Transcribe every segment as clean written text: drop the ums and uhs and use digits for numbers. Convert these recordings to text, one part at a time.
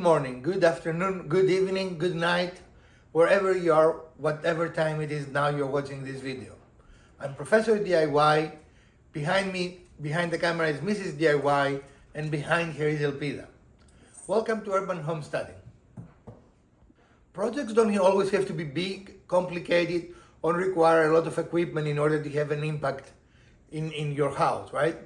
morning, good afternoon, good evening, good night, wherever you are, whatever time it is now you're watching this video. I'm Professor DIY. Behind me, behind the camera is Mrs. DIY, and behind her is Elpida. Welcome to Urban Homesteading. Projects don't always have to be big, complicated, or require a lot of equipment in order to have an impact in your house, right?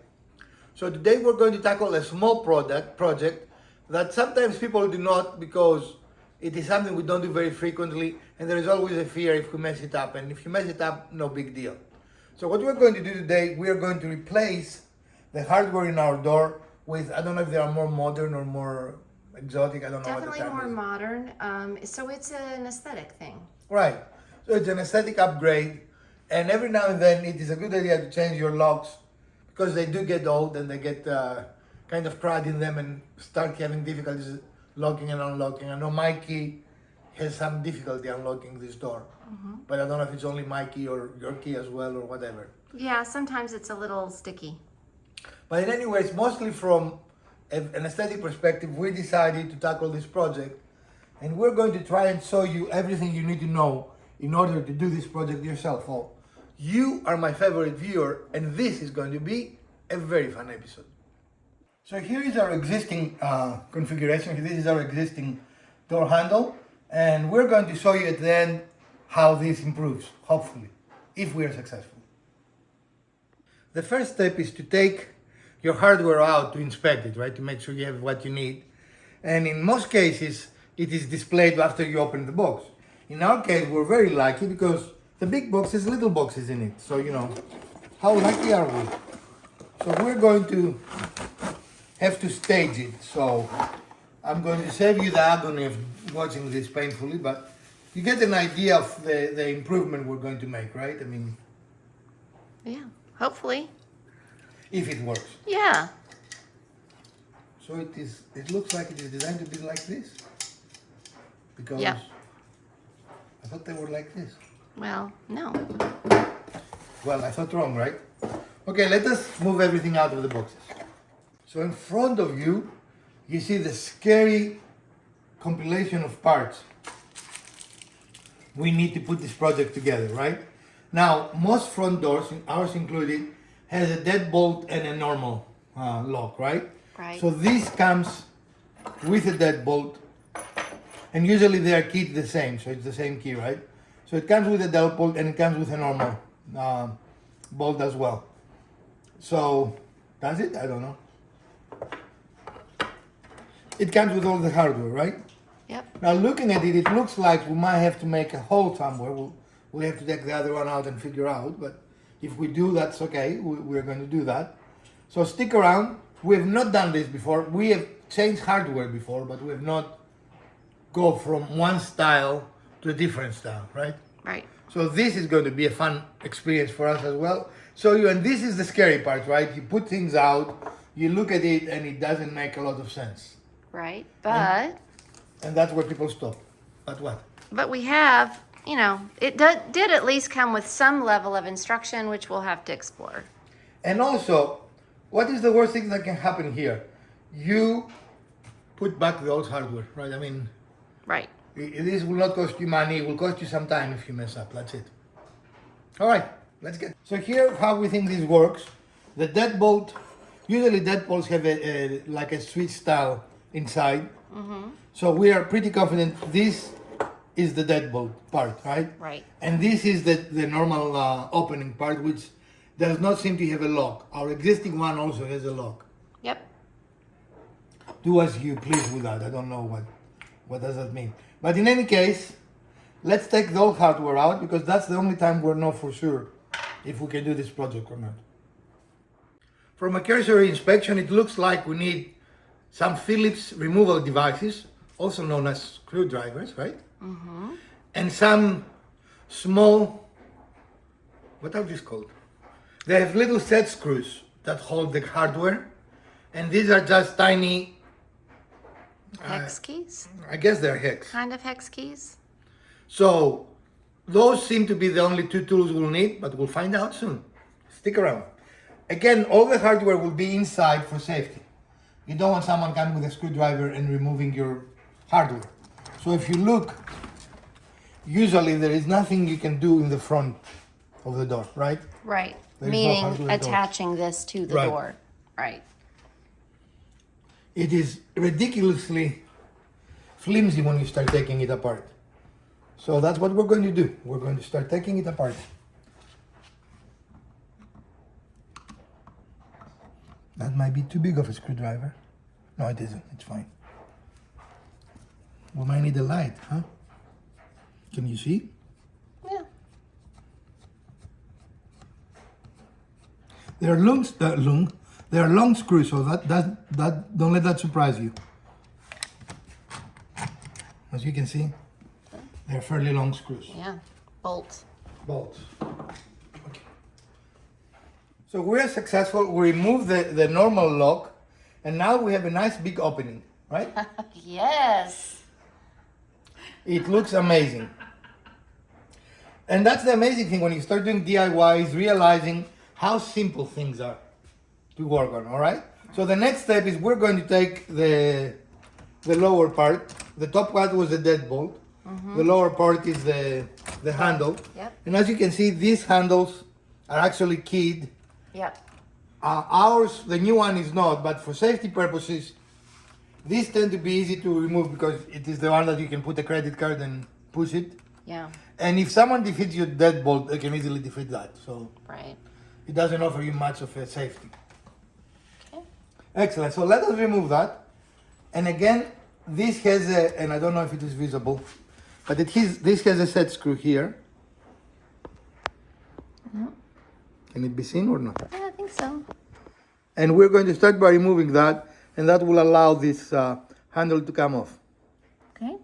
So today we're going to tackle a small project that sometimes people do not because it is something we don't do very frequently, and there is always a fear if we mess it up, and if you mess it up, no big deal. So what we're going to do today, we are going to replace the hardware in our door with, I don't know if they are more modern or more exotic, I don't know what the Definitely term more is. modern. So it's an aesthetic thing. Right, so it's an aesthetic upgrade, and every now and then it is a good idea to change your locks because they do get old and they get kind of crud in them and start having difficulties locking and unlocking. I know Mikey has some difficulty unlocking this door, but I don't know if it's only my key or your key as well or whatever. Yeah, sometimes it's a little sticky. But anyways, mostly from an aesthetic perspective, we decided to tackle this project, and we're going to try and show you everything you need to know in order to do this project yourself. Oh, you are my favorite viewer, and this is going to be a very fun episode. So here is our existing configuration. This is our existing door handle, and we're going to show you at the end how this improves, hopefully, if we are successful. The first step is to take your hardware out to inspect it, right? To make sure you have what you need. And in most cases, it is displayed after you open the box. In our case, we're very lucky because the big box has little boxes in it. So, you know, how lucky are we? So we're going to have to stage it. So I'm going to save you the agony of watching this painfully, but you get an idea of the improvement we're going to make, right? I mean, Yeah, hopefully. if it works. Yeah. So it looks like it is designed to be like this. Because Yeah. I thought they were like this. Well, no. Well, I thought wrong, right? Okay, let us move everything out of the boxes. So in front of you, you see the scary compilation of parts we need to put this project together, right? Now, most front doors, ours included, has a deadbolt and a normal lock, right? Right. So this comes with a deadbolt, and usually they are keyed the same, so it's the same key, right? So it comes with a deadbolt and it comes with a normal bolt as well. So, does it? I don't know. It comes with all the hardware, right? Yep. Now looking at it, it looks like we might have to make a hole somewhere. We'll have to take the other one out and figure out, but if we do, that's okay. We're going to do that. So stick around. We have not done this before. We have changed hardware before, but we have not go from one style to a different style, right? Right. So this is going to be a fun experience for us as well. So and this is the scary part, right? You put things out, you look at it, and it doesn't make a lot of sense. Right. But And that's where people stop. But what? we have, you know, it did at least come with some level of instruction, which we'll have to explore. And also, what is the worst thing that can happen here? You put back the old hardware, right? I mean, Right. this will not cost you money, it will cost you some time if you mess up, that's it. All right, let's get. So here, how we think this works. The deadbolt, usually deadbolts have like a switch style inside. So we are pretty confident this is the deadbolt part, right? Right. And this is the normal opening part, which does not seem to have a lock. Our existing one also has a lock. Yep. Do as you please with that. I don't know what does that mean. But in any case, let's take the old hardware out because that's the only time we'll know for sure if we can do this project or not. From a cursory inspection, it looks like we need some Phillips removal devices, also known as screwdrivers, right? And some small, what are these called? They have little set screws that hold the hardware, and these are just tiny, Hex keys? I guess they're hex. Kind of hex keys? So those seem to be the only two tools we'll need, but we'll find out soon. Stick around. Again, all the hardware will be inside for safety. You don't want someone coming with a screwdriver and removing your hardware. So if you look, usually there is nothing you can do in the front of the door, right? Right. There is no Meaning hardware door. attaching this to the Right. door. Right. It is ridiculously flimsy when you start taking it apart. So that's what we're going to do. We're going to start taking it apart. That might be too big of a screwdriver. No, it isn't. It's fine. We might need a light, huh? Can you see? Yeah. They are they are long screws, so that don't let that surprise you. As you can see, they're fairly long screws. Yeah. Bolts. Bolts. Okay. So we're successful. We remove the normal lock, and now we have a nice big opening, right? Yes. It looks amazing. And that's the amazing thing when you start doing DIY is realizing how simple things are to work on, all right? So the next step is we're going to take the lower part. The top part was the deadbolt. The lower part is the handle. Yep. And as you can see, these handles are actually keyed. Yep. Ours, the new one is not, but for safety purposes, these tend to be easy to remove because it is the one that you can put a credit card and push it. Yeah. And if someone defeats your deadbolt, they can easily defeat that. So Right. it doesn't offer you much of a safety. Okay. Excellent. So let us remove that. And again, this has a, and I don't know if it is visible, but this has a set screw here. Can it be seen or not? Yeah, I think so. And we're going to start by removing that, and that will allow this handle to come off. Okay.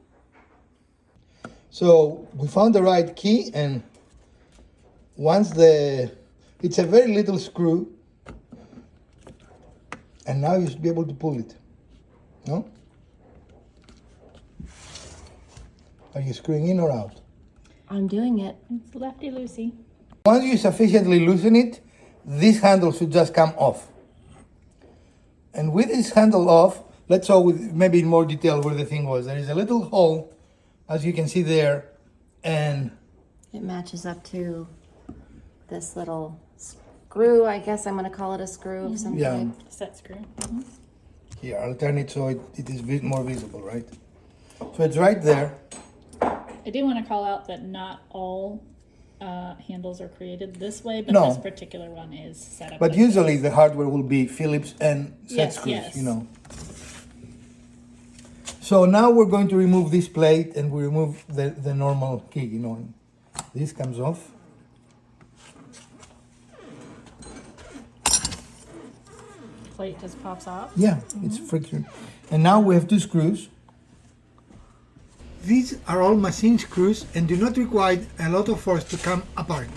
So we found the right key, and once it's a very little screw, and now you should be able to pull it. No? Are you screwing in or out? I'm doing it. It's lefty loosey. Once you sufficiently loosen it, this handle should just come off. And with this handle off, let's show with maybe in more detail where the thing was. There is a little hole, as you can see there, and It matches up to this little screw. I guess I'm going to call it a screw of some Yeah. type. Set screw. here, I'll turn it so it is more visible, right? So it's right there. I do want to call out that not all handles are created this way, but No. this particular one is set up. But like usually this. the hardware will be Phillips and set Yes, screws, yes. you know. So now we're going to remove this plate and we remove the normal key, you know. And this comes off. Plate just pops off. Yeah, it's friction. And now we have two screws. These are all machine screws and do not require a lot of force to come apart.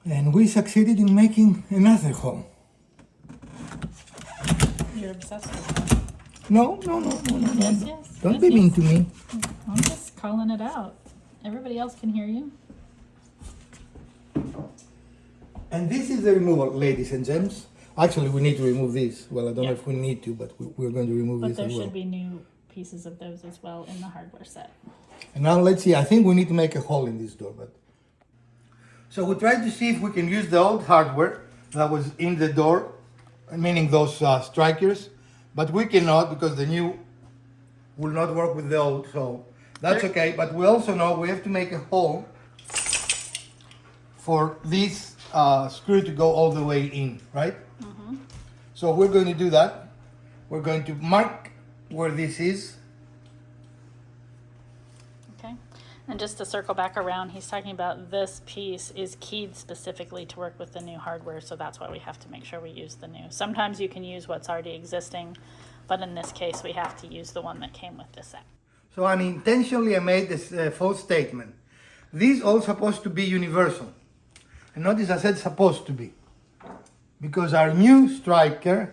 And we succeeded in making another hole. You're obsessed with that. No. Yes, yes. Don't yes, be mean yes. to me. I'm just calling it out. Everybody else can hear you. And this is the removal, ladies and gents. Actually, we need to remove this. Well, I don't know Yeah. if we need to, but we're going to remove But this there as well. should be new pieces of those as well in the hardware set. And now let's see. I think we need to make a hole in this door. But so we tried to see if we can use the old hardware that was in the door, meaning those strikers, but we cannot because the new will not work with the old. So that's okay. But we also know we have to make a hole for this screw to go all the way in, right? So we're going to do that. We're going to mark where this is. Okay. And just to circle back around, he's talking about this piece is keyed specifically to work with the new hardware, so that's why we have to make sure we use the new. Sometimes you can use what's already existing, but in this case, we have to use the one that came with the set. So unintentionally I made this false statement. These all supposed to be universal. And notice I said supposed to be. Because our new striker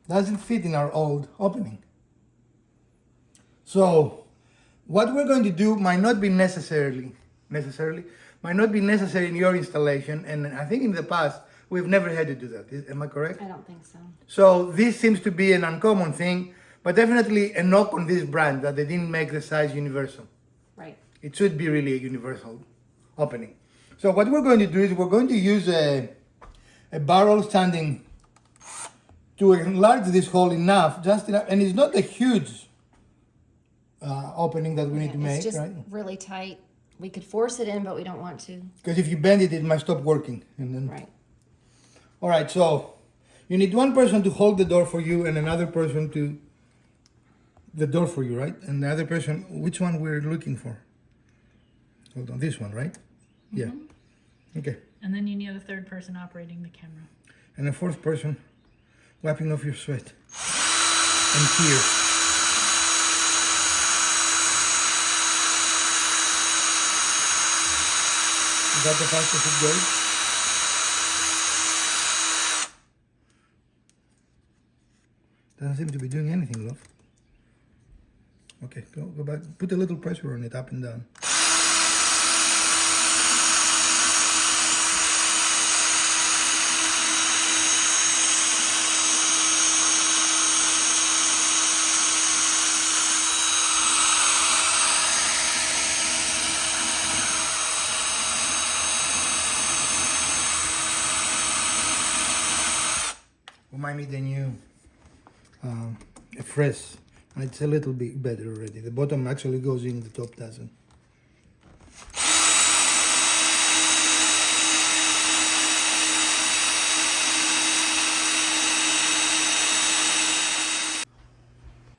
doesn't fit in our old opening. So what we're going to do might not be necessarily, might not be necessary in your installation, and I think in the past we've never had to do that. Am I correct? I don't think so. So this seems to be an uncommon thing, but definitely a knock on this brand that they didn't make the size universal. Right. It should be really a universal opening. So what we're going to do is we're going to use a barrel sanding to enlarge this hole enough, just enough, and it's not a huge opening that we need to make, It's just right? really tight. We could force it in, but we don't want to. Because if you bend it, it might stop working. And then... Right. All right, so you need one person to hold the door for you and another person to the door for you, right? And the other person, which one we're looking for? Hold on, this one, right? Yeah. Okay. And then you need a third person operating the camera. And a fourth person wiping off your sweat and tears. Is that the fastest it goes? Doesn't seem to be doing anything, love. Okay, go back. Put a little pressure on it, up and down. We might need a new a press, and it's a little bit better already. The bottom actually goes in, the top doesn't.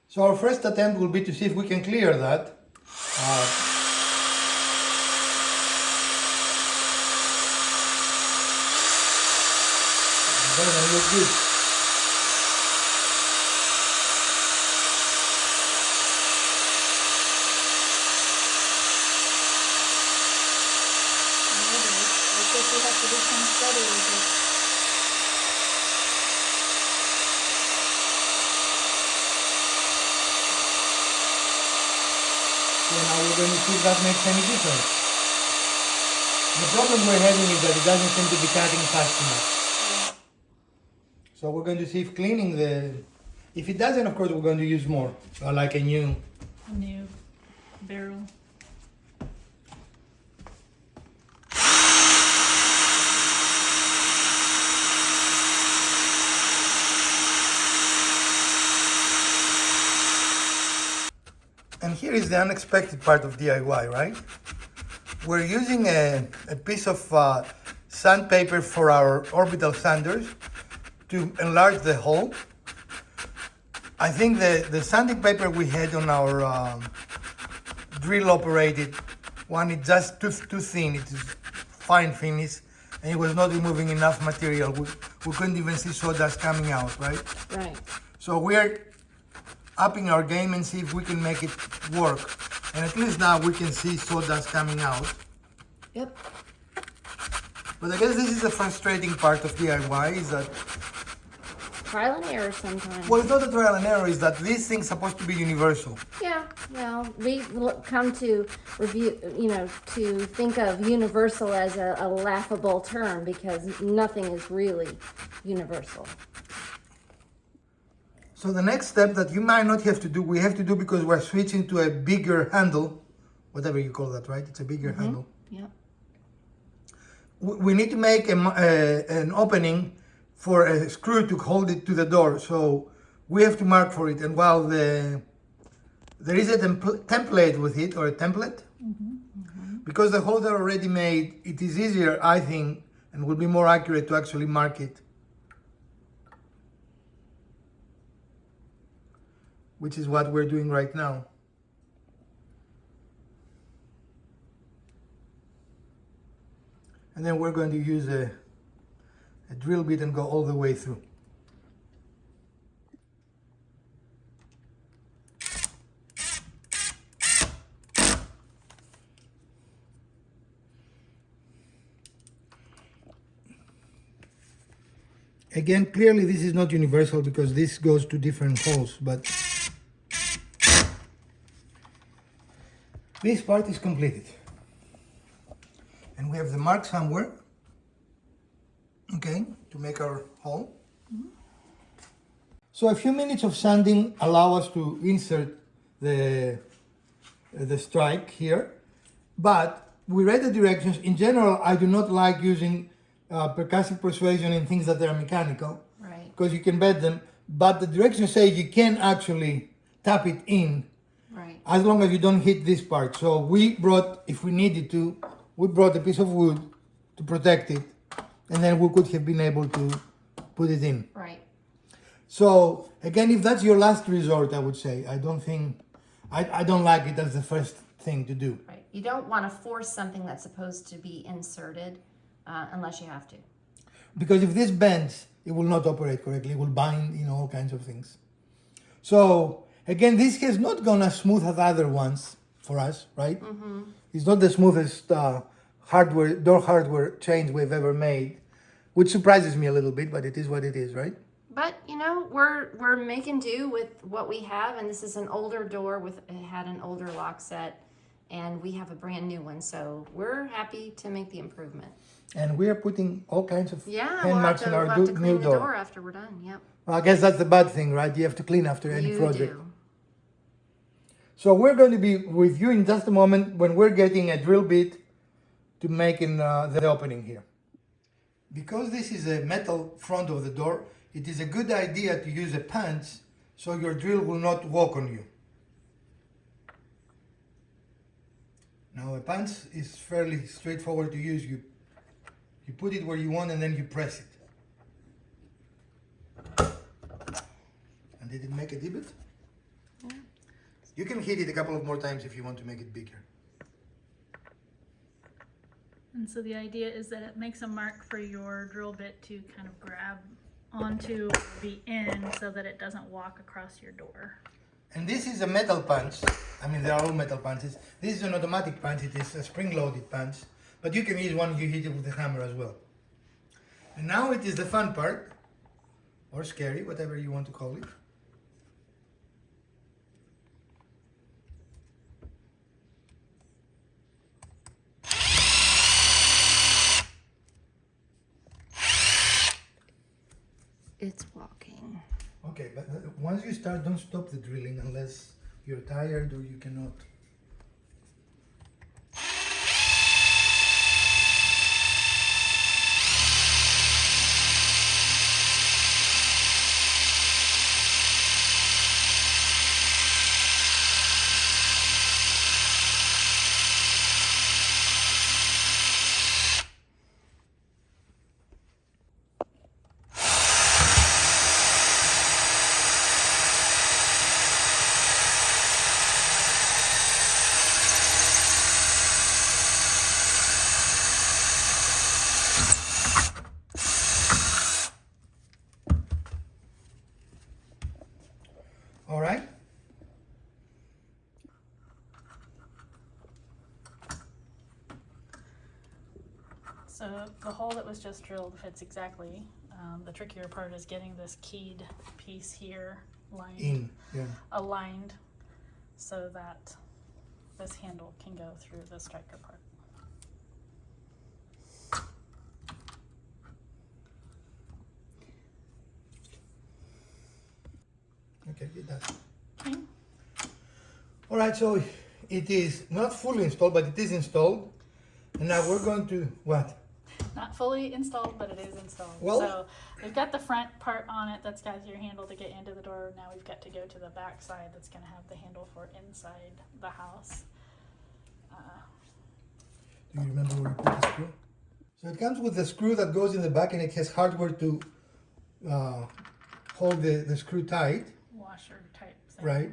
So our first attempt will be to see if we can clear that. Doesn't look good. So now we're going to see if that makes any difference. The problem we're having is that it doesn't seem to be cutting fast enough. So we're going to see if cleaning the... If it doesn't, of course, we're going to use more. Like a new barrel. And here is the unexpected part of DIY, right? We're using a piece of sandpaper for our orbital sanders to enlarge the hole. I think the sanding paper we had on our drill operated one is just too thin. It is fine finish, and it was not removing enough material. We couldn't even see sawdust coming out, right? Right. So we're upping our game and see if we can make it work. And at least now we can see sawdust coming out. Yep. But I guess this is the frustrating part of DIY, is that, Trial and error sometimes. well, it's not a trial and error, is that these things supposed to be universal. Yeah, well, we come to review, to think of universal as a laughable term because nothing is really universal. So the next step that you might not have to do, we have to do because we're switching to a bigger handle, whatever you call that, right? It's a bigger handle. Yeah. We need to make an opening for a screw to hold it to the door. So we have to mark for it. And while there is a template with it, or a template, because the holes are already made, it is easier, I think, and will be more accurate to actually mark it. Which is what we're doing right now. And then we're going to use a drill bit and go all the way through. Again, clearly this is not universal because this goes to different holes, but this part is completed. And we have the mark somewhere, okay, to make our hole. So a few minutes of sanding allow us to insert the strike here, but we read the directions. In general, I do not like using percussive persuasion in things that are mechanical, Right. because you can bend them, but the directions say you can actually tap it in Right. as long as you don't hit this part. So we brought, if we needed to, we brought a piece of wood to protect it, and then we could have been able to put it in. Right. So again, if that's your last resort, I would say, I don't like it as the first thing to do. Right. You don't want to force something that's supposed to be inserted unless you have to. Because if this bends, it will not operate correctly. It will bind, all kinds of things. So again, this has not gone as smooth as other ones for us, right? Mm-hmm. It's not the smoothest door hardware change we've ever made, which surprises me a little bit, but it is what it is, right? But we're making do with what we have, and this is an older door it had an older lock set, and we have a brand new one, so we're happy to make the improvement. And we are putting all kinds of Yeah, hand marks in our we'll have to new clean the door. door after we're done. Yep. Well, I guess that's the bad thing, right? You have to clean after any You project. do. So we're going to be with you in just a moment when we're getting a drill bit to make in the opening here. Because this is a metal front of the door, it is a good idea to use a punch so your drill will not walk on you. Now a punch is fairly straightforward to use. You put it where you want and then you press it. And did it make a divot? Yeah. You can hit it a couple of more times if you want to make it bigger. And so the idea is that it makes a mark for your drill bit to kind of grab onto the end so that it doesn't walk across your door. And this is a metal punch. I mean, they are all metal punches. This is an automatic punch. It is a spring-loaded punch. But you can use one, you hit it with the hammer as well. And now it is the fun part, or scary, whatever you want to call it. It's walking. Okay, but once you start, don't stop the drilling unless you're tired or you cannot. All right. So the hole that was just drilled fits exactly. The trickier part is getting this keyed piece here aligned so that this handle can go through the striker part. Okay, it does. Okay. All right, so it is not fully installed, but it is installed. And now we're going to, what? Not fully installed, but it is installed. Well- So we've got the front part on it that's got your handle to get into the door. Now we've got to go to the back side that's going to have the handle for inside the house. Do you remember where you put the screw? So it comes with the screw that goes in the back and it has hardware to hold the screw tight, Washer type thing. right?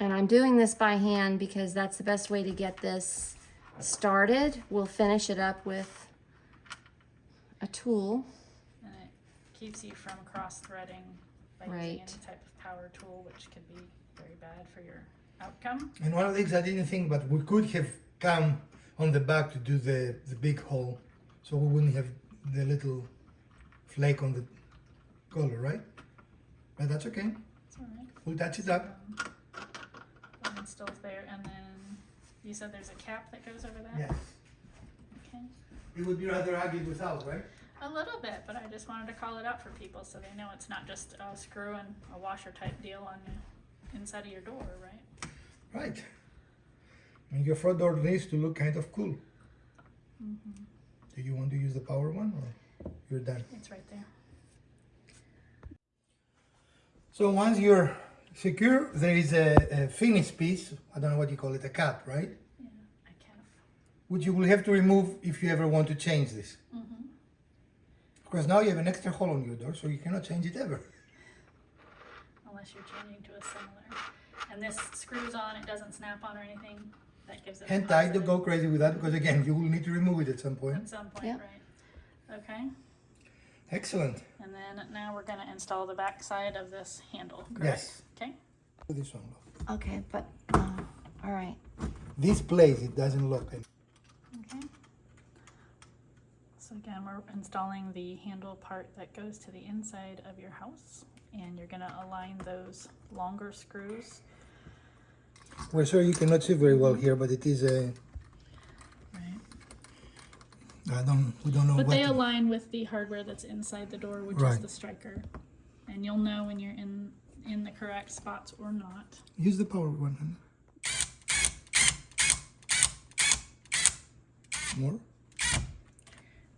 And I'm doing this by hand because that's the best way to get this started. We'll finish it up with a tool. And it keeps you from cross-threading by using Right. any type of power tool, which could be very bad for your outcome. And one of the things I didn't think, but we could have come on the back to do the big hole, so we wouldn't have the little flake on the collar, right? But that's okay. It's all right. We'll touch it up. That installs there, and then you said there's a cap that goes over that? Yes. Okay. It would be rather ugly without, right? A little bit, but I just wanted to call it out for people so they know it's not just a screw and a washer type deal on the inside of your door, right? Right. And your front door needs to look kind of cool. Do you want to use the power one or you're done? It's right there. So once you're secure, there is a finished piece. I don't know what you call it, a cap, right? Yeah, I can. Which you will have to remove if you ever want to change this. Because now you have an extra hole on your door, so you cannot change it ever. Unless you're changing to a similar. And this screws on, it doesn't snap on or anything. That gives it Hand tight, positive don't go crazy with that, because again, you will need to remove it at some point. at some point, Yep. right? Okay. Excellent. And then now we're going to install the back side of this handle. Correct? Yes. Okay. This one. Okay, but, all right. This place, it doesn't lock. Okay. So again, we're installing the handle part that goes to the inside of your house, and you're going to align those longer screws. We're sorry you cannot see very well here, but it is a. Right. We don't know But what. they align with the hardware that's inside the door, which is Right. the striker, and you'll know when you're in the correct spots or not. Use the power one. Honey. More.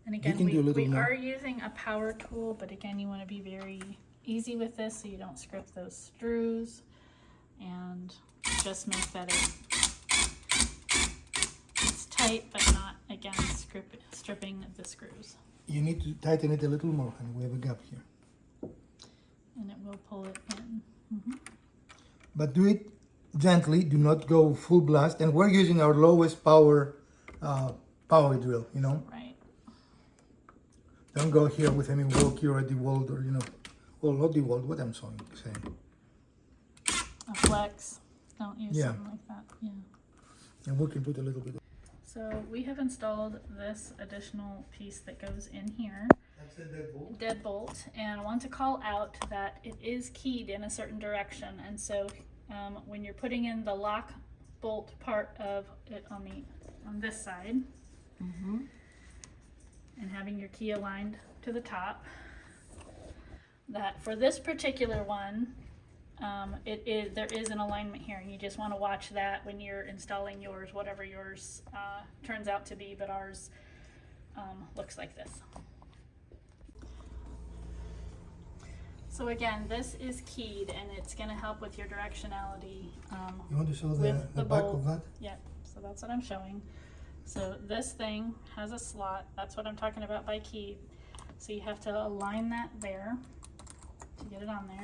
And again, can do a little we more. are using a power tool, but again, you want to be very easy with this so you don't script those screws, and just make that it's tight, but not, again, stripping the screws. You need to tighten it a little more, honey. We have a gap here. And it will pull it in. But do it gently. Do not go full blast. And we're using our lowest power drill. You know. Right. Don't go here with any Milwaukee or a DeWalt or well, not DeWalt. What I'm saying. A flex. Don't use Yeah. something like that. Yeah. And we can put a little bit. So we have installed this additional piece that goes in here. That's the deadbolt. Deadbolt, and I want to call out that it is keyed in a certain direction, and so when you're putting in the lock bolt part of it on this side, and having your key aligned to the top, that for this particular one, there is an alignment here, and you just want to watch that when you're installing yours, whatever yours turns out to be, but ours looks like this. So again, this is keyed, and it's going to help with your directionality. You want to show With the the back bolt. of that? Yep, so that's what I'm showing. So this thing has a slot. That's what I'm talking about by keyed. So you have to align that there to get it on there.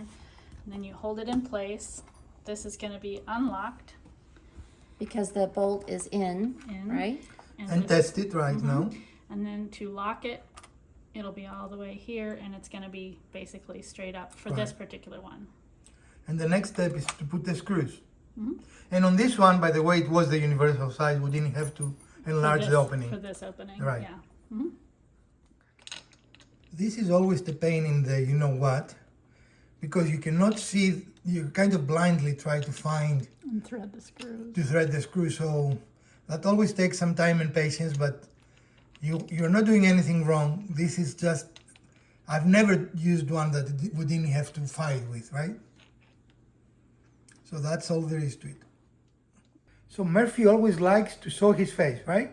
And then you hold it in place. This is going to be unlocked. Because the bolt is in, right? And test it right now. And then to lock it, it'll be all the way here, and it's going to be basically straight up for this particular one. And the next step is to put the screws. And on this one, by the way, it was the universal size. We didn't have to enlarge the opening. For this opening, Right. yeah. This is always the pain in the you know what, because you cannot see, you kind of blindly try to find, And thread the screws. to thread the screw. So that always takes some time and patience, but you're not doing anything wrong. This is just, I've never used one that we didn't have to fight with, right? So that's all there is to it. So Murphy always likes to show his face, right?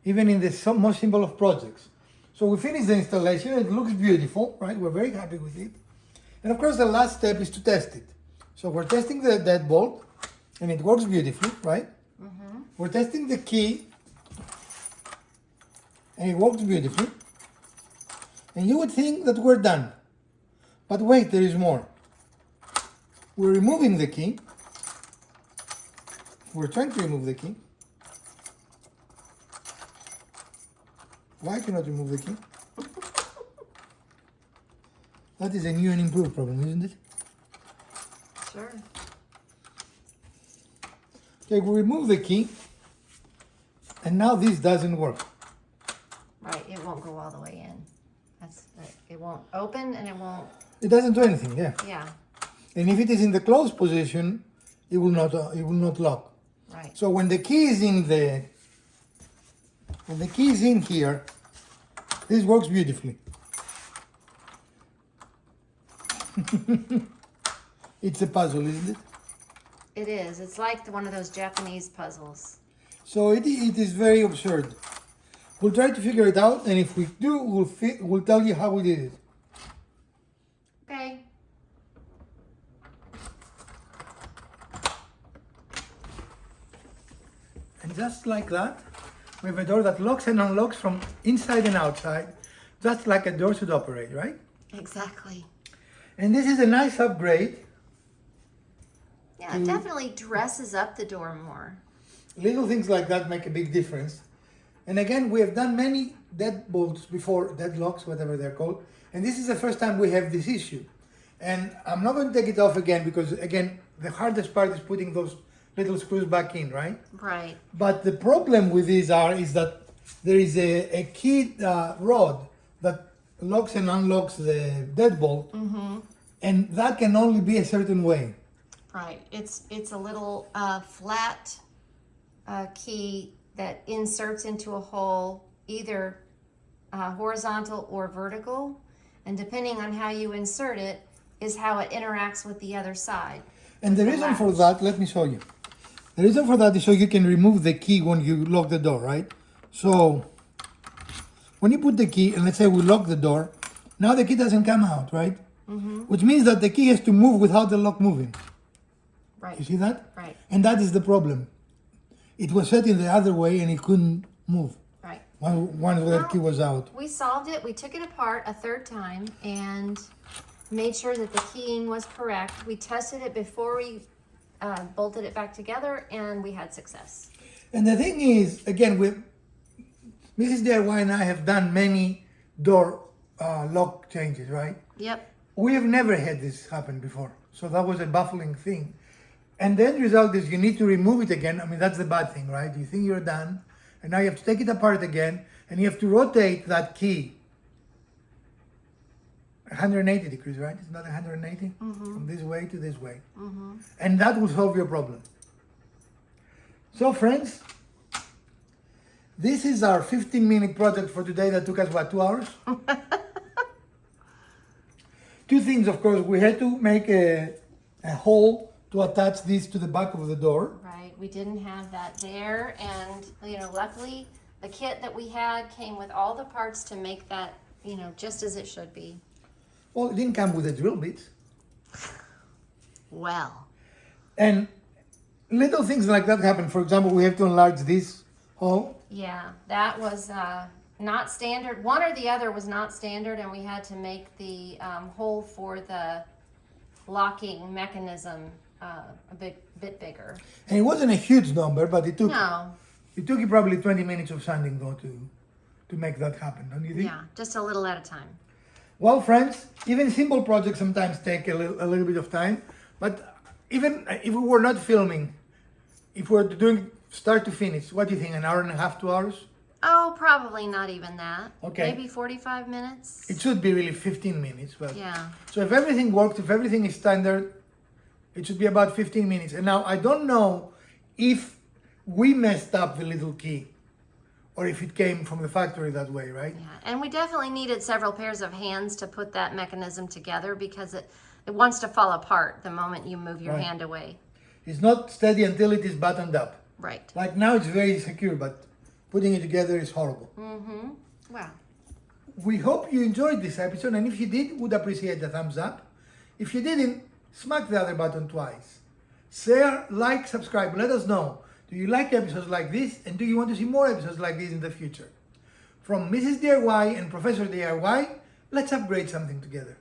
Even in the most simple of projects. So we finished the installation, it looks beautiful, right? We're very happy with it. And of course the last step is to test it. So we're testing the deadbolt, and it works beautifully, right? We're testing the key, and it works beautifully. And you would think that we're done. But wait, there is more. We're removing the key. We're trying to remove the key. Why cannot remove the key? That is a new and improved problem, isn't it? Sure. Okay, we remove the key, and now this doesn't work. Right, it won't go all the way in. That's right. It won't open and it won't, It doesn't do anything, yeah. yeah, And if it is in the closed position, it will not lock. right. So when the key is in the When the key is in here, this works beautifully. It's a puzzle, isn't it? It is. It's like one of those Japanese puzzles. So it is very absurd. We'll try to figure it out, and if we do, we'll tell you how we did it. Okay. And just like that, we have a door that locks and unlocks from inside and outside, just like a door should operate, right? Exactly. And this is a nice upgrade. Yeah, it definitely dresses up the door more. Little things like that make a big difference. And again, we have done many deadbolts before, deadlocks, whatever they're called. And this is the first time we have this issue. And I'm not going to take it off again because, again, the hardest part is putting those little screws back in, right? Right. But the problem with these is that there is a key rod that locks and unlocks the deadbolt. Mm-hmm. And that can only be a certain way. Right. It's a little flat key that inserts into a hole, either horizontal or vertical, and depending on how you insert it is how it interacts with the other side. And the reason for that, let me show you. The reason for that is so you can remove the key when you lock the door, right? So when you put the key, and let's say we lock the door, now the key doesn't come out, right? Mm-hmm. Which means that the key has to move without the lock moving. Right. You see that? Right. And that is the problem. It was set in the other way and it couldn't move. Right. Once the key was out. We solved it. We took it apart a third time and made sure that the keying was correct. We tested it before we bolted it back together, and we had success. And the thing is, again, with Mrs. DIY and I have done many door lock changes, right? Yep. We have never had this happen before. So that was a baffling thing. And the end result is you need to remove it again. I mean, that's the bad thing, right? You think you're done, and now you have to take it apart again, and you have to rotate that key 180 degrees, right? It's not 180? Mm-hmm. From this way to this way. Mm-hmm. And that will solve your problem. So, friends, this is our 15-minute project for today that took us, what, 2 hours? Two things, of course. We had to make a hole to attach this to the back of the door. Right. We didn't have that there, and luckily the kit that we had came with all the parts to make that just as it should be. Well, it didn't come with the drill bits. Well. And little things like that happen. For example, we have to enlarge this hole. Yeah, that was not standard. One or the other was not standard, and we had to make the hole for the locking mechanism a bit bigger. And it wasn't a huge number, but it took No. it took you probably 20 minutes of sanding though to make that happen, don't you think? Yeah, just a little at a time. Well, friends, even simple projects sometimes take a little bit of time. But even if we were not filming, if we were doing start to finish, what do you think, an hour and a half, 2 hours? Oh, probably not even that. Okay. Maybe 45 minutes. It should be really 15 minutes. But Yeah. So if everything works, if everything is standard, it should be about 15 minutes. And now I don't know if we messed up the little key or if it came from the factory that way, right? Yeah, and we definitely needed several pairs of hands to put that mechanism together because it wants to fall apart the moment you move your Right. hand away. It's not steady until it is buttoned up. Right. Like now it's very secure, but putting it together is horrible. Mm-hmm. Wow. We hope you enjoyed this episode, and if you did, would appreciate the thumbs up. If you didn't, smack the other button twice. Share, like, subscribe. Let us know. Do you like episodes like this, and do you want to see more episodes like this in the future? From Mrs. DIY and Professor DIY, let's upgrade something together.